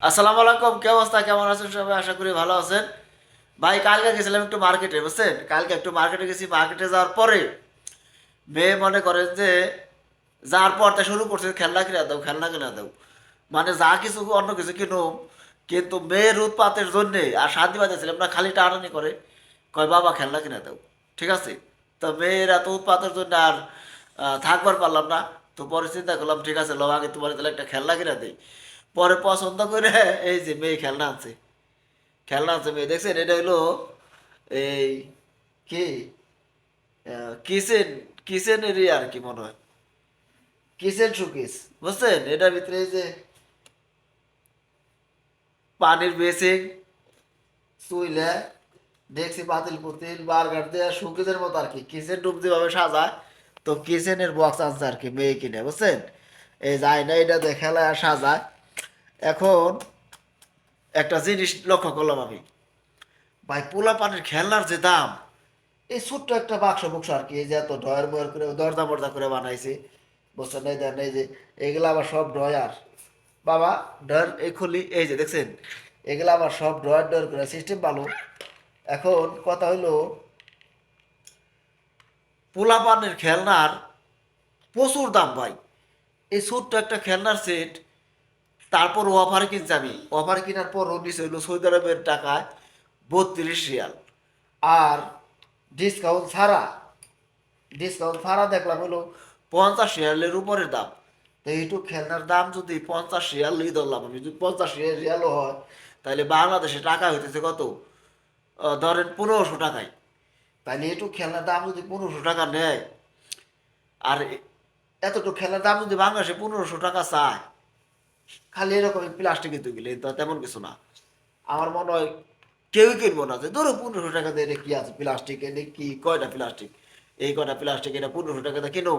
আসসালামু আলাইকুম, কি অবস্থা? কেমন আছেন সবাই? আশা করি ভালো আছেন। ভাই কালকে গেছিলাম একটু মার্কেটে, বুঝছেন? কালকে একটু মার্কেটে গেছি। মার্কেটে যাওয়ার পরে মেয়ে মনে করেন যে যার পড়তে শুরু করছে খেলনা কিনা দাও, খেলনা কিনা দাও, মানে যা কিছু অন্য কিছু কিনো, কিন্তু মেয়ের উৎপাতের জন্যে আর শান্তি পাইতেছিলাম না, খালি টানানি করে কয় বাবা খেলনা কিনা দাও। ঠিক আছে, তো মেয়ের এত উৎপাতের জন্য আর থাকবার পারলাম না। তো পরে চিন্তা করলাম, ঠিক আছে লো আগে তোমার তাহলে একটা খেলনা কিনা দিই। পরে পছন্দ করে এই যে মেয়ে খেলনা আনছে, খেলনা আনছে মেয়ে, দেখছেন? এটা হইলো এই কি কিচেন, কিচেনেরই আর কি মনে হয়, কিচেন শোকেস, বুঝছেন? এটার ভিতরে এই যে পানির বেসিন, চুইলা, ডেক্সি, পাতিল পুতিল, বার্গার দেওয়া শোকেসের মতো আর কি, কিচেন রুম যেভাবে সাজায়, তো কিচেনের বক্স আনছে আর কি মেয়ে কিনে, বুঝছেন? এই যায় না এটা দিয়ে খেলায় আর সাজায়। এখন একটা জিনিস লক্ষ্য করলাম আমি, ভাই পোলা পানির খেলনার যে দাম, এই ছোট্ট একটা বাক্স বুক্স আর কি, এই যে এত ডয়ার বয়ার করে দরজা মরজা করে বানাইছে, বুঝছেন? এই দেন এই যে এগুলো আবার সব ডয়ার, বাবা ডয়ার এই খুলি, এই যে দেখছেন এগুলো আবার সব ডয়ার ডয়ার করে সিস্টেম ভালো। এখন কথা হইলো, পোলা পানের খেলনার প্রচুর দাম ভাই। এই ছোট্ট একটা খেলনার সেট, তারপর অফার কিনছি আমি, অফার কেনার পর নিচে হইলো সৌদি আরবের টাকায় 32 রিয়াল। আর ডিসকাউন্ট ছাড়া, ডিসকাউন্ট ছাড়া দেখলাম হলো 50 রিয়ালের উপরের দাম। তো এইটুক খেলনার দাম যদি 50 রিয়ালই ধরলাম আমি, যদি 50 রিয়ালও হয়, তাহলে বাংলাদেশে টাকা হইতেছে কত? ধরেন 1500 টাকায়। তাহলে এইটুক খেলনার দাম যদি 1500 টাকা নেয়, আর এতটুকু খেলনার দাম যদি বাংলাদেশে 1500 টাকা চায়, খালি এরকম প্লাস্টিকের তো গেলে তো তেমন কিছু না, আমার মনে হয় কেউই কিনবো না। যে ধরো 1500 টাকা দিয়ে এটা কি আছে, প্লাস্টিক এনে কি, কয়টা প্লাস্টিক, এই কয়টা প্লাস্টিক, এটা 1500 টাকা দিয়ে কিনো,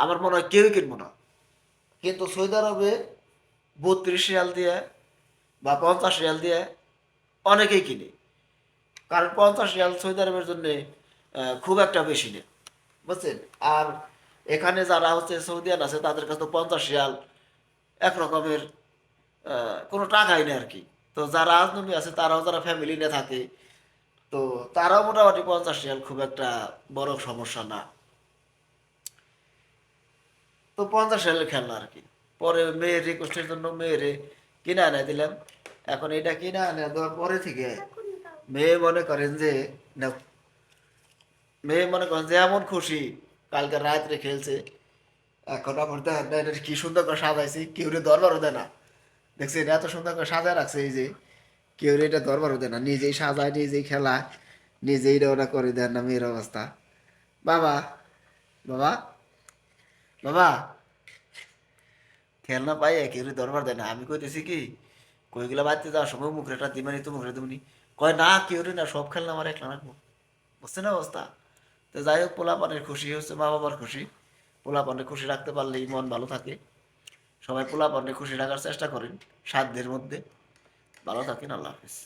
আমার মনে হয় কেউই কিনবো না। কিন্তু সৌদি আরবে 32 রিয়াল দিয়ে বা 50 রিয়াল দিয়ে অনেকেই কিনে, কারণ 50 রিয়াল সৌদি আরবের জন্য খুব একটা বেশি নেই, বুঝছেন? আর এখানে যারা হচ্ছে সৌদিয়ান আছে তাদের কাছে তো 50 রিয়াল এক রকমের কোনো টাকাই নেই আর কি। তো যারা আজনবী আছে, তারাও যারা ফ্যামিলি নিয়ে থাকে, তো তারাও মোটামুটি 50 রিয়াল খুব একটা বড় সমস্যা না। তো 50 রিয়ালের খেলনা আর কি। পরে মেয়ের রিকোয়েস্টের জন্য মেয়েরে কিনে আনাই দিলাম। এখন এটা কিনে আনে দেওয়ার পরে থেকে মেয়ে মনে করেন যে, না, মেয়ে মনে করেন যে এমন খুশি, কালকে রাত্রে খেলছে। এখন আমার দেখেন না, এটা কি সুন্দর করে সাজাইছি, কেউ রে দরবারও দেয় না, দেখছেন? এত সুন্দর করে সাজায় রাখছে, এই যে কেউ রে এটা দরবারও দেয় না, নিজেই সাজায়, নিজেই খেলায়, নিজেই ওরা করে দেন না মেয়ের অবস্থা। বাবা, বাবা, বাবা, খেলনা পাই কেউ দরবার দেয় না। আমি কইতেছি কি, কইগুলা বাড়তে যাওয়ার সময় মুখরেটা দিমানি তো মুখরে দিবনি, কয় না কেউ না, সব খেলনা আমার একলা রাখবো, বুঝছেন অবস্থা? তো যাই হোক, পোলাপানের খুশি হচ্ছে মা বাবার খুশি। পোলাপানের খুশি রাখতে পারলেই মন ভালো থাকে। সবাই পোলাপানের খুশি রাখার চেষ্টা করেন সাধ্যের মধ্যে। ভালো থাকেন, আল্লাহ হাফিজ।